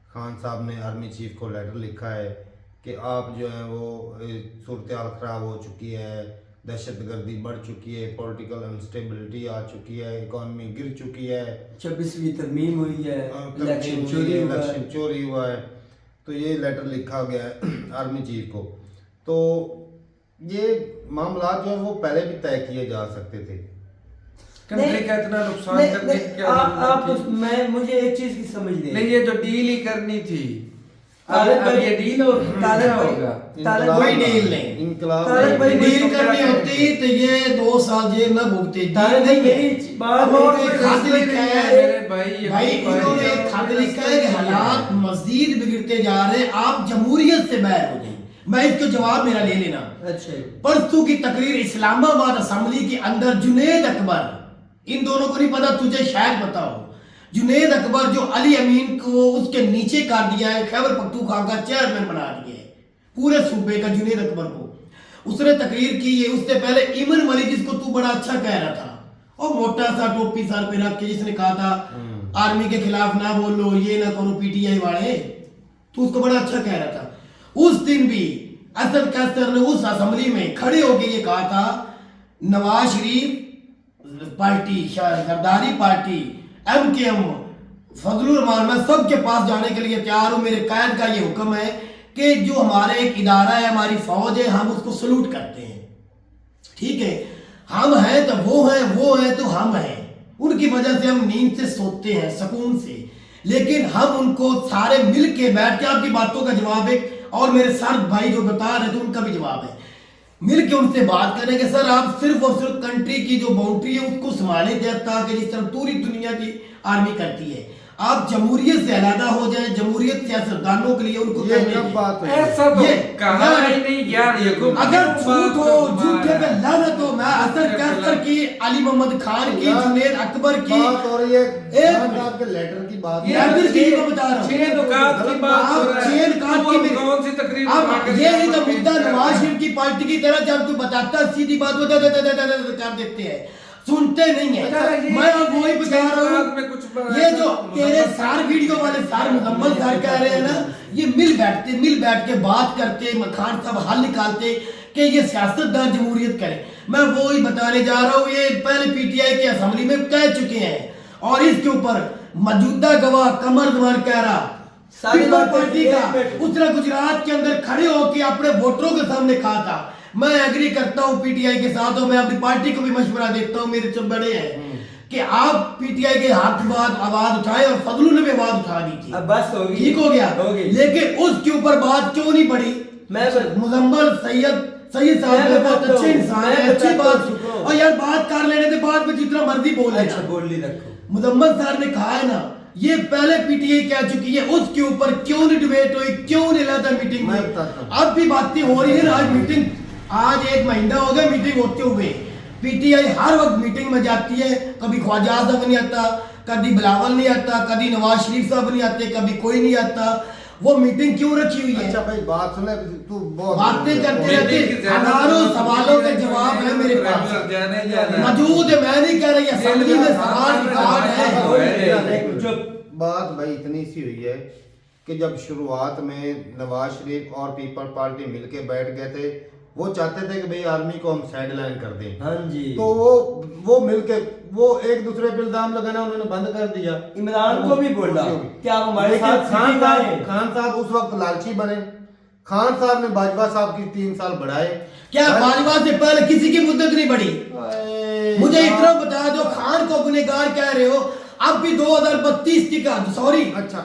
خان صاحب نے آرمی چیف کو لیٹر لکھا ہے کہ آپ جو ہیں وہ صورتحال خراب ہو چکی ہے, دہشت گردی بڑھ چکی ہے, پولیٹیکل انسٹیبلٹی آ چکی ہے, اکانومی گر چکی ہے, 26ویں ترمیم ہوئی ہے, الیکشن چوری ہوا ہے. تو یہ لیٹر لکھا گیا ہے آرمی چیف کو. تو یہ معاملات جو ہے وہ پہلے بھی طے کیے جا سکتے تھے. کنٹری کا اتنا نقصان کرنے کی کیا ضرورت تھی؟ میں مجھے ایک چیز کی سمجھ دیں, نہیں یہ تو ڈیل ہی کرنی تھی. اب یہ ڈیل ہوگا کوئی ڈیل نہیں. انقلاب ڈیل کرنی ہوتی تو یہ 2 سال جیل نہ بھگتے. بھائی انہوں نے خط لکھا ہے کہ حالات مزید بگڑتے جا رہے ہیں, آپ جمہوریت سے باہر ہو جائیں. میں اس کو جواب میرا لے لینا. پرسوں کی تقریر اسلام آباد اسمبلی کے اندر جنید اکبر, ان دونوں کو نہیں پتا, تجھے شاید پتا ہو, جنید اکبر جو علی امین کو اس کے نیچے کر دیا ہے, خیبر پختونخوا کا چیئرمین بنا دیا ہے پورے صوبے کا, جنید اکبر کو اس نے تقریر کی ہے. اس سے پہلے ایمن ملک جس کو تو بڑا اچھا کہہ رہا تھا, اور موٹا سا ٹوپی سر پہ رکھ کے جس نے کہا تھا آرمی کے خلاف نہ بولو, یہ نہ کرو پی ٹی آئی والے, تو اس کو بڑا اچھا کہہ رہا تھا. اس دن بھی اسد کیسر نے اس اسمبلی میں کھڑے ہو کے یہ کہا تھا Nawaz Sharif party, Zardari party, M کے ایم, فضل الرحمان, میں سب کے پاس جانے کے لیے تیار ہوں. میرے قائد کا یہ حکم ہے کہ جو ہمارے ایک ادارہ ہے, ہماری فوج ہے, ہم اس کو سلوٹ کرتے ہیں. ٹھیک ہے, ہم ہیں تو وہ ہیں, وہ ہیں تو ہم ہیں. ان کی وجہ سے ہم نیند سے سوتے ہیں سکون سے, لیکن ہم ان کو سارے مل کے بیٹھ کے, آپ کی باتوں کا جواب ہے اور میرے سارے بھائی جو بتا رہے تھے ان کا بھی جواب ہے, مل کے ان سے بات کریں کہ سر آپ صرف اور صرف کنٹری کی جو باؤنڈری ہے اس کو سنبھالیں تاکہ جس طرح پوری دنیا کی آرمی کرتی ہے, آپ جمہوریت سے علیحدہ ہو جائیں. جمہوریت سیاستدانوں کے لیے ان کو ایسا تو کہا ہی نہیں یار. اگر جھوٹ ہو, جھوٹے پہ لعنت ہو. میں اسد کیسر کی, علی محمد خان کی, جنید اکبر کی بات ہو رہی ہے, آپ کے لیٹر کی بات, لیٹر کی میں بتا رہا ہوں, 6 نکات کی بات ہو رہا ہے. 6 نکات کی کون سی تقریر اب یہ ہے تو مدعا نواز شریف کی پارٹی کی طرح جب کوئی بتاتا ہے سیدھی بات وہ کر دیتے ہیں, سنتے نہیں ہیں. میں اب وہی بتا رہا ہوں, یہ جو تیرے سار ویڈیو والے سار مکمل سار کہہ رہے ہیں نا, یہ مل بیٹھ کے بات کرتے, خان صاحب حل نکالتے کہ یہ سیاستدان جمہوریت کرے. میں وہی بتانے جا رہا ہوں, یہ پہلے پی ٹی آئی کے اسمبلی میں کہہ چکے ہیں, اور اس کے اوپر موجودہ گواہ قمر زمان کہہ رہا پیپل پارٹی کا, اس طرح گجرات کے اندر کھڑے ہو کے اپنے ووٹروں کے سامنے کہا تھا. میں ایگری کرتا ہوں پی ٹی آئی کے ساتھ, اور میں اپنی پارٹی کو بھی مشورہ دیتا ہوں, میرے سے بڑے ہیں, کہ آپ پی ٹی آئی کے حق بات آواز اٹھائے, اور فضلوں نے بھی آواز اٹھا دی تھی, بس ہو گئی, ٹھیک ہو گیا. لیکن اس کے اوپر بات کیوں نہیں پڑی؟ مزمل سید صاحب نے بہت اچھے انسان ہے, اچھی بات, اور یار بات کر لینے تھے, بات میں جتنا مرضی بول لینا. بول لی رکھو. مزمل صاحب نے کہا ہے نا, یہ پہلے پی ٹی آئی کہہ چکی ہے, اس کے اوپر کیوں نہیں ڈیبیٹ ہوئی, کیوں نہیں لاتا میٹنگ میں میں. بتاتا ہوں. اب بھی باتیں ہو رہی ہیں. آج میٹنگ, آج 1 مہینہ ہو گیا میٹنگ ہوتے ہوئے. پی ٹی آئی ہر وقت میٹنگ میں جاتی ہے, کبھی خواجہ صاحب نہیں آتا, کبھی بلاول نہیں آتا, کبھی نواز شریف صاحب نہیں آتے, کبھی کوئی نہیں آتا. وہ میٹنگ کیوں رکھی ہوئی ہے؟ اچھا بھائی بات سنے, تو بہت باتیں کرتے رہتے, ہزاروں سوالوں کے جواب ہے میرے پاس موجود ہے. میں نہیں کہہ رہی اسمبلی میں سوال ریکارڈ ہے. بات بھائی اتنی سی ہوئی ہے کہ جب شروعات میں نواز شریف اور پیپل پارٹی مل کے بیٹھ گئے تھے, وہ چاہتے تھے کہ بھئی آرمی کو ہم سائیڈ لائن کر دیں. ہاں جی. تو وہ مل کے وہ ایک دوسرے پہ الزام لگانا انہوں نے بند کر دیا. عمران کو بھی بولا کہ آپ ہمارے ساتھ خان صاحب اس وقت لالچی بنے. خان صاحب نے باجوہ صاحب کی 3 سال بڑھائے. کیا باجوہ سے پہلے کسی کی مدت نہیں بڑھی؟ مجھے اتنا بتا دو, خان کو گنہگار کہہ رہے ہو, اب بھی 2032 ٹکر,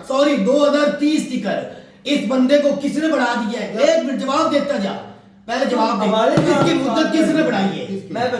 سوری 2030 ٹکر اس بندے کو کس نے بڑھا دیا ہے؟ 1 منٹ جواب دیتا جا, پہلے جواب دے. اس کی مدت کس نے بڑھائی ہے؟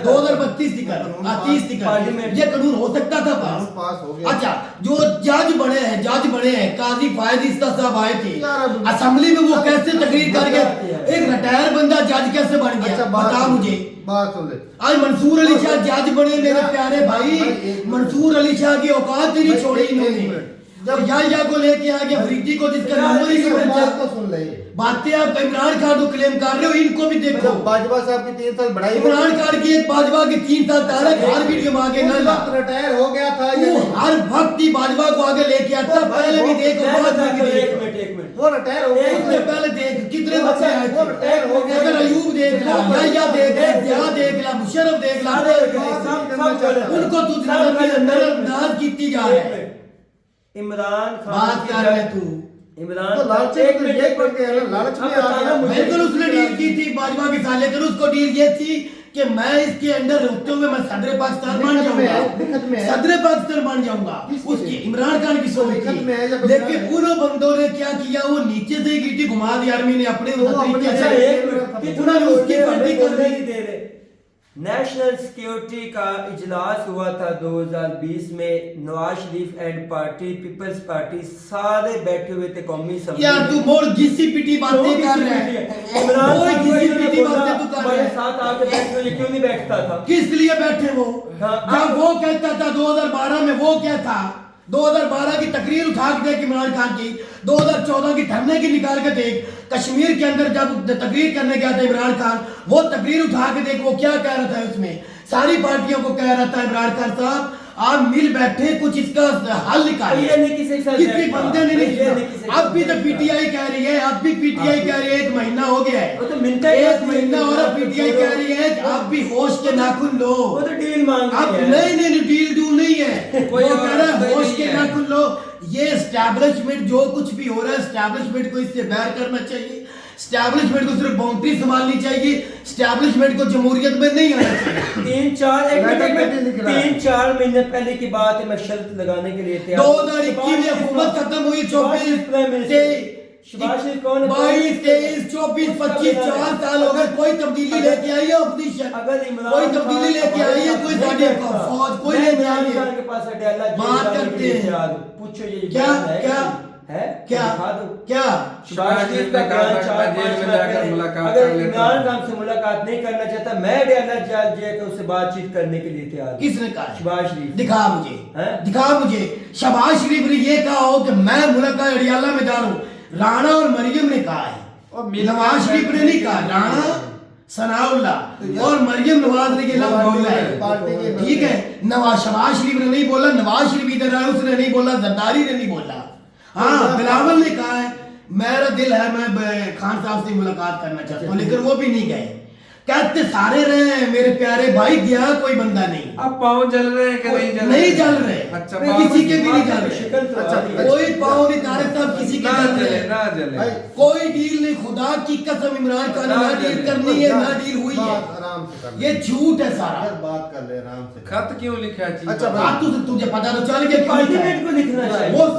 2032 ٹکر, 30 ٹکر. یہ قانون ہو سکتا تھا پاس. اچھا, جو جج بڑے ہیں قاضی فائز عیسیٰ صاحب آئے تھے اسمبلی میں, وہ کیسے تقریر کر گئے؟ ایک ریٹائر بندہ جج کیسے بن گیا بتا مجھے. بات سن لے. آج منصور علی شاہ جج بنے میرے پیارے بھائی. منصور علی شاہ کی اوقات ہی نہیں چھوڑی انہوں نے. جب یا کو لے کے آگے افریدی کو جس کا نمبر ہی نہیں بات سن لے. باتیں آپ عمران خان کو کلیم کر رہے ہو, ان کو بھی دیکھو. باجوہ صاحب کی 3 سال بڑھائی. عمران خان کی ایک باجوہ کی 3 سال تارک ہر ویڈیو میں آگے نہ لا. ریٹائر ہو گیا تھا, وہ ہر وقت ہی باجوہ کو آگے لے کے آتا. پہلے بھی دیکھو, بعد میں بھی دیکھو. وہ ریٹائر ہو اس سے پہلے دیکھ کتنے بچے آئے تھے. اگر ایوب دیکھ لا, یحییٰ دیکھ لا, ضیاء دیکھ لا, مشرف دیکھ لا, ان کو تو نظر انداز کیتی جا رہا ہے. عمران خان بات کر رہے تو عمران بالکل اس نے ڈیل کی تھی باجوہ کے ساتھ, لیکن اس کو ڈیل یہ تھی کہ میں اس کے اندر رکھتے ہوئے میں صدر پاکستان بن جاؤں گا, صدر پاکستان بن جاؤں گا. اس کی عمران خان کی سوچ تھی, لیکن انہوں بندوں نے کیا کیا, وہ نیچے سے گیٹی گھما دی آرمی نے اپنے طریقے سے, انہوں نے اس کی پلٹی کر دی. نیشنل سیکیورٹی کا اجلاس ہوا تھا 2020 میں. Nawaz Sharif and party Peoples party سارے بیٹھے ہوئے تھے قومی اسمبلی. یار تو بول گھسی پٹی باتیں کر رہے ہیں, کوئی گھسی پٹی باتیں تو کر رہے ہیں. ساتھ آ کے بیٹھے ہوئے کیوں نہیں بیٹھتا تھا؟ کس لیے بیٹھے وہ؟ جب وہ کہتا تھا 2012 میں, وہ کیا تھا 2012 کی تقریر اٹھا کے دیکھ عمران خان کی, 2014 کی دھرنے کی نکال کے دیکھ, کشمیر کے اندر جب تقریر کرنے گیا تھا عمران خان, وہ تقریر اٹھا کے دیکھ, وہ کیا کہہ رہا تھا اس میں, ساری پارٹیوں کو کہہ رہا تھا عمران خان صاحب آپ مل بیٹھے کچھ اس کا حل نکالیے. کسی بندے نے نہیں. اب بھی تو پی ٹی آئی کہہ رہی ہے, اب بھی پی ٹی آئی کہہ رہی ہے 1 مہینہ ہو گیا ہے, 1 مہینہ اور پی ٹی آئی کہہ رہی ہے کہ آپ بھی ہوش کے ناخن لو. اب نہیں ڈیل ڈول نہیں ہے, وہ کہہ رہا ہے ہوش کے ناخن لو. یہ اسٹیبلشمنٹ جو کچھ بھی ہو رہا ہے, اسٹیبلشمنٹ کو اس سے باہر کرنا چاہیے. اسٹیبلشمنٹ کو صرف باؤنڈری سنبھالنی چاہیے, اسٹیبلشمنٹ کو جمہوریت میں نہیں آنا چاہیے. 3-4 مہینے پہلے کی بات ہے, میں شرط لگانے کے لیے تیار. 2021 میں حکومت ختم ہوئی, 24 22 23 24 25 4 سال ہو گئے, کوئی تبدیلی لے کے آئی ہے اپوزیشن, کوئی تبدیلی لے کے آئی ہے, کوئی ساڈی فوج کوئی لے کے آئی ہے. بات کرتے ہیں پوچھو یہ کیا کیا کیا کیا شباز شریف نے کہا تھا کہ میں جیل میں جا کر ملاقات کر لیتا ہوں. عمران خان سے ملاقات نہیں کرنا چاہتا, میں ڈیالہ جیل جا کے اس سے بات چیت کرنے کے لیے تیار. کس نے کہا؟ شباز شریف. دکھا مجھے شباز شریف نے یہ کہا ہو کہ میں ملاقات اڈیالہ میں جا رہا ہوں. رانا اور مریم نے کہا ہے, نواز شریف نے نہیں کہا. رانا ثناء اللہ اور مریم نواز نے یہ لفظ بولا ہے, ٹھیک ہے. شباز شریف نے نہیں بولا, نواز شریف ادھر ہے اس نے نہیں بولا, زرداری نے نہیں بولا. ہاں بلاول نے کہا ہے میرا دل ہے میں خان صاحب سے ملاقات کرنا چاہتا ہوں, لیکن وہ بھی نہیں گئے. کہتے سارے رہے ہیں میرے پیارے بھائی, گیا کوئی بندہ نہیں. اب پاؤں جل رہے ہیں کہ نہیں جل رہے, کسی کے بھی نہیں جل رہے, کوئی پاؤں نہیں طارق صاحب کسی کے جل رہے. کوئی ڈیل نہیں, خدا کی قسم عمران خان نہ ڈیل کرنی ہے نہ ڈیل ہوئی ہے, یہ جھوٹ ہے سارا. بات کر لے آرام سے. خط کیوں لکھا ہے؟ اچھا بات تجھے پتا تو چل گیا, پارلیمنٹ کو لکھنا چاہیے. وہ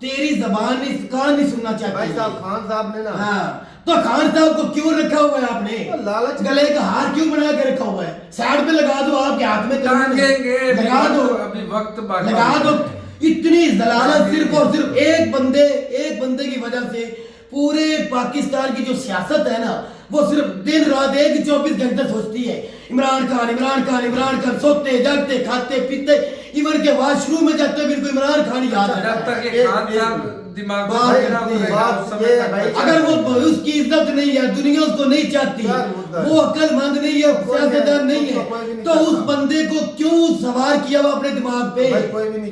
تیری زبان نہیں کان نہیں سننا چاہتی بھائی صاحب خان صاحب نے نا ہاں تو خان صاحب کو کیوں رکھا ہوا ہے آپ نے لالچ گلے کا ہار کیوں بنا کے رکھا ہوا ہے سائڈ پہ لگا دو آپ کے ہاتھ میں ٹانگیں گے لگا دو ابھی وقت باقی لگا دو اتنی ضلالت صرف اور صرف ایک بندے کی وجہ سے پورے پاکستان کی جو سیاست ہے نا وہ صرف دن رات ایک 24 گھنٹے سوچتی ہے عمران خان سوتے جاگتے کھاتے پیتے ایون کے واش روم میں جاتے بھی عمران خان یاد ہے جب تک یہ خان صاحب دماغ میں بیٹھا رہے گا اس سمے تک اگر وہ اس کی عزت نہیں ہے دنیا اس کو نہیں چاہتی وہ عقل مند نہیں ہے سیاستدان نہیں ہے تو اس بندے کو کیوں سوار کیا ہوا اپنے دماغ پہ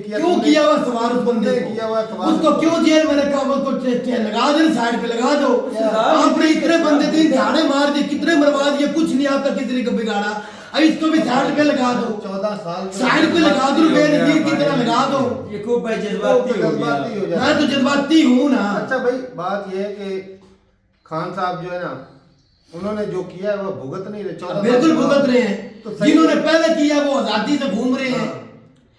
کیوں کیا ہوا سوار اس بندے کو اس کو کیوں جیل میں رکھا ہوا اس کو لگا دیں سائڈ پہ لگا دو آپ نے اتنے بندے دن دہاڑے مار دیے کتنے مروا دیے کچھ نہیں آپ کا کسی نے بگاڑا اب اس کو بھی سائڈ پہ لگا دو 14 سال سائڈ پہ لگا دو بے نظیر کی طرح لگا دو یہ خوب بھائی جذباتی ہو گیا میں تو جذباتی ہوں نا اچھا بھائی بات یہ ہے کہ خان صاحب جو ہے نا انہوں نے جو کیا ہے وہ بھگت نہیں رہے بالکل بھگت رہے ہیں جنہوں نے پہلے کیا وہ آزادی سے گھوم رہے ہیں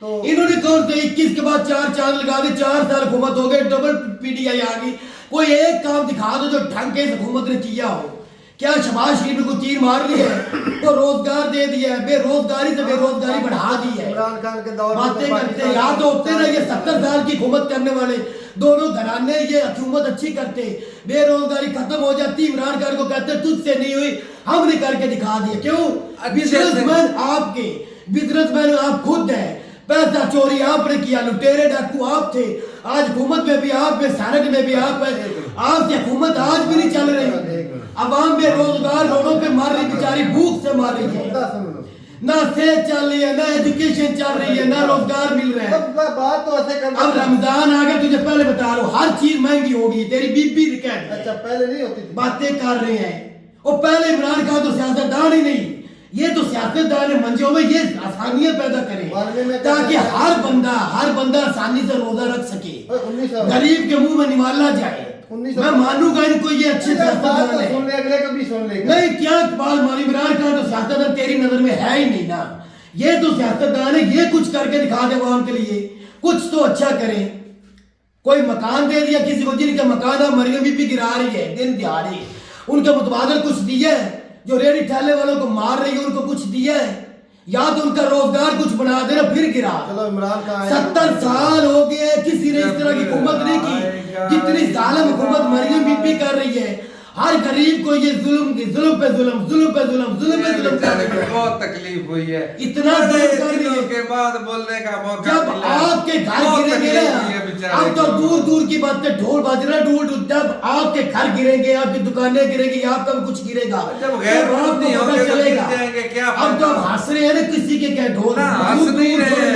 انہوں نے کون سے 21 کے بعد 4 چاند لگا دی 4 سال حکومت ہو گئے ڈبل پی ٹی آئی آ گئی کوئی ایک کام دکھا دو جو ڈھنگ کے حکومت نے کیا ہو کیا شہباز شریف نے کو تیر مار لی ہے وہ روزگار دے دیا ہے بے روزگاری سے بے روزگاری بڑھا دی ہے عمران خان کے دور باتیں کرتے یاد ہوتے نا یہ 70 سال کی حکومت کرنے والے دونوں گھرانے یہ حکومت اچھی کرتے بے روزگاری ختم ہو جاتی عمران خان کو کہتے تجھ سے نہیں ہوئی ہم نے کر کے دکھا دیا کیوں بزنس مین آپ کے بزنس مین آپ خود ہیں پیسہ چوری آپ نے کیا لٹیرے ڈاکو آپ تھے آج حکومت میں بھی آپ ہیں سینٹ میں بھی آپ ہیں آپ کی حکومت آج بھی نہیں چل رہی عوام بے روزگار روڈوں پہ مار رہی بیچاری بھوک سے مار رہی ہے نہ صحت چل رہی ہے نہ ایجوکیشن چل رہی ہے نہ روزگار مل رہا ہے بات تو ایسے کرنا اب رمضان آ گیا تجھے پہلے بتا رہا ہوں ہر چیز مہنگی ہوگی تیری بی پی ریکارڈ اچھا پہلے نہیں ہوتی تھی باتیں کر رہے ہیں وہ پہلے عمران خان تو سیاستدان ہی نہیں یہ تو سیاستدان ہے منجوں میں یہ آسانیاں پیدا کریں تاکہ ہر بندہ آسانی سے روزہ رکھ سکے غریب کے منہ میں نوالا جائے میں مانوں گا ان کو یہ اچھے سیاستدان ہے نہیں کیا اقبال مانی عمران خان تو سیاستدان تیری نظر میں ہے ہی نہیں نا یہ تو سیاستدان ہے یہ کچھ کر کے دکھا دے عوام کے لیے کچھ تو اچھا کریں کوئی مکان دے دیا کسی کو جن کا مکان ہے مریم بی بی گرا رہی ہے دن دیہڑی ان کے متبادل کچھ دیا ہے جو ریڑھی ٹھیلے والوں کو مار رہی ہے ان کو کچھ دیا ہے یا تو ان کا روزگار کچھ بنا دینا پھر گرا 70 سال ہو گئے کسی نے اس طرح کی حکومت نہیں کی جتنی ظالم حکومت مریم بی بی کر رہی ہے ہر غریب کو یہ ظلم پہ ظلم بہت تکلیف ہوئی ہے اتنا ظلم کر رہی ہے کے بعد بولنے کا موقع جب آپ کے گھر گریں گے اب تو دور کی باتیں ڈھول باج رہا ڈھول جب آپ کے گھر گریں گے آپ کی دکانیں گریں گی آپ کا بھی کچھ گرے گا جب غیر ملکی ہوں گے تو گر جائیں گے کیا اب تو آپ ہنس رہے ہیں نا کسی کے کیا ڈھول ہنس نہیں رہے ہیں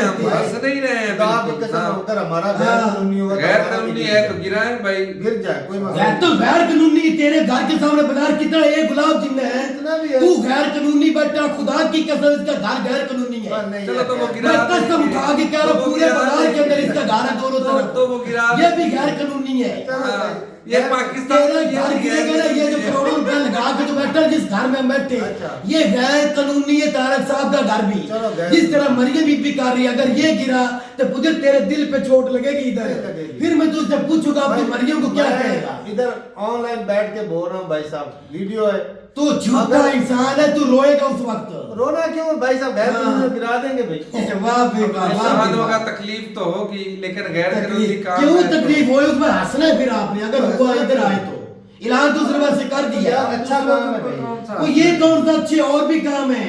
غیر قانونی ہے تو گرائیں بھائی گر جائے کوئی تو غیر قانونی تیرے گھر کے سامنے بازار کتنا ایک گلاب جن ہے تو غیر قانونی بیٹا خدا کی قسم اس کا گھر غیر قانونی ہے چلو تو وہ میں قسم اٹھا کے کہہ رہا ہوں پورے بازار کے اندر اس کا گھر ہے دونوں طرف یہ بھی غیر قانونی ہے یہ پاکستان تیرا گھر گرے گا نا یہ جو کروڑوں روپے لگا کے جو بیٹھا جس گھر میں بیٹھے یہ غیر قانونی ہے طارق صاحب کا گھر بھی جس طرح مریم بی بی کر رہی ہے اگر یہ گرا تو مجھے تیرے دل پہ چوٹ لگے گی ادھر پھر میں تجھ سے پوچھوں گا اپنی مریم کو کیا کہے گا ادھر آن لائن بیٹھ کے بول رہا ہوں بھائی صاحب ویڈیو ہے تو جھوٹا انسان ہے تو روئے گا اس وقت رونا کیوں بھائی صاحب غیر قانونی گرا دیں گے بھائی واہ بے شہادوں کا تکلیف تو ہوگی لیکن غیر قانونی کام کیوں تکلیف ہوئی اس میں ہنسنا ہے پھر آپ نے اگر ہوا ادھر آئے تو اعلان دوسرے بار سے کر دیا اچھا کام ہے وہ یہ کون سا اچھے اور بھی کام ہے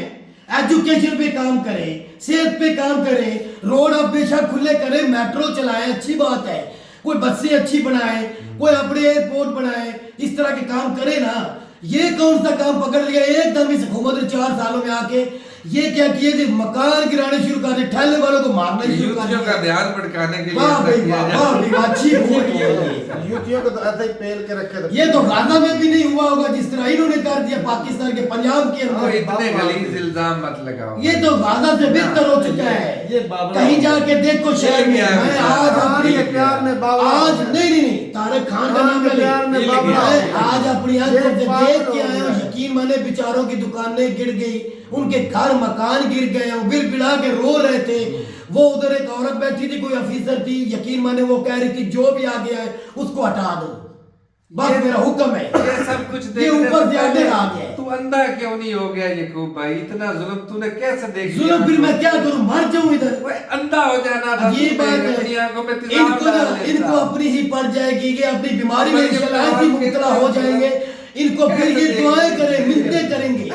ایجوکیشن پہ کام کریں صحت پہ کام کریں روڈ آپ بے شک کھلے کریں میٹرو چلائیں اچھی بات ہے کوئی بسیں اچھی بنائیں کوئی اپنے ایئرپورٹ بنائیں اس طرح کے کام کرے نا یہ کون سا کام پکڑ لیا ایک دم اس حکومت نے 4 سالوں میں آ کے یہ کیا کیے تھے مکان گرانے شروع کر دے ٹھہرنے والوں کو مارنا شروع کر دیا یوتھیوں کا دھیان بھٹکانے کے لیے واہ بھائی واہ اچھی بہت ہے یوتھیوں کو تو ایسے ہی پیل کے رکھے تھے یہ تو غزہ میں بھی نہیں ہوا ہوگا جس طرح انہوں نے کر دیا پاکستان کے پنجاب کے اور اندر اتنے غلیظ الزام مت لگاؤ یہ تو غزہ سے بہتر ہو چکا ہے کہیں جا کے دیکھو شہر میں میں آج اپنی آج نہیں طارق خان کا نام لے آج اپنی آنکھوں سے دیکھ کے آیا ہوں یقین مانے بیچاروں کی دکانیں گر گئی ان کے گھر مکان گر گئے ہیں بل بلا کے رو رہے تھے وہ ادھر ایک عورت بیٹھی تھی, کوئی افیسر تھی, یقین مانے وہ کہہ رہی تھی جو بھی آ گیا ہے اس کو ہٹا دو, بس میرا حکم ہے. یہ سب کچھ یہ اوپر سے آڈر آ گیا ہے. تو اندھا کیوں نہیں ہو گیا یعقوب بھائی؟ اتنا ظلم تو نے کیسے دیکھ لیا؟ ظلم پھر میں کیا کروں, مر جاؤں ادھر؟ وہ اندھا ہو جانا تھا. یہ بات ہے, اپنی آنکھوں میں تیزاب ڈال ان لیتا. کو اپنی ہی پڑ جائے گی, یہ اپنی بیماری میں انشاءاللہ ایسی مبتلا ہو جائیں گے, ان کو پھر یہ دعائیں کریں, منتیں کریں گے,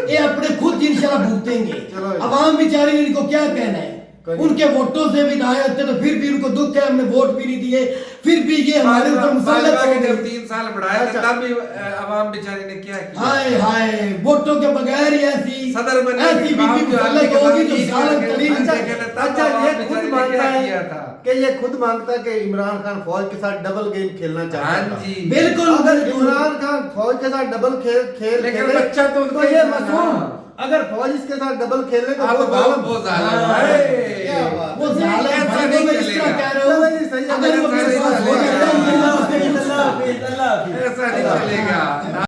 یہ اپنے خود انشاءاللہ بھگتیں گے. عوام بیچارے ان کو کیا کہنا ہے, ان کے ووٹوں سے بھی دائیں ہوتے تو پھر بھی ان کو دکھ ہے, ہم نے ووٹ بھی نہیں دیے, پھر بھی یہ ہمارے اوپر مسلط ہو گئے. جب 3 سال بڑھایا تھا تب بھی عوام بیچارے نے کیا کیا؟ ہائے ہائے, ووٹوں کے بغیر ہی ایسی صدر بننے ایسی بی بی مسلط ہوگی جو ظالم ترین. اچھا یہ خود مانتا ہے کہ یہ خود مانگتا ہے کہ عمران خان فوج کے ساتھ ڈبل گیم کھیلنا چاہتا تھا. بالکل, اگر عمران خان فوج کے ساتھ ڈبل کھیل لیکن بچہ تو یہ معصوم, اگر فوج اس کے ساتھ ڈبل کھیلے تو وہ ظالم ہے. وہ ظالم بھائی میں اس طرح کہہ رہا ہوں, اگر وہ میرے پاس ہو جاتا ہے اللہ حافظ. ایسا نہیں چلے گا.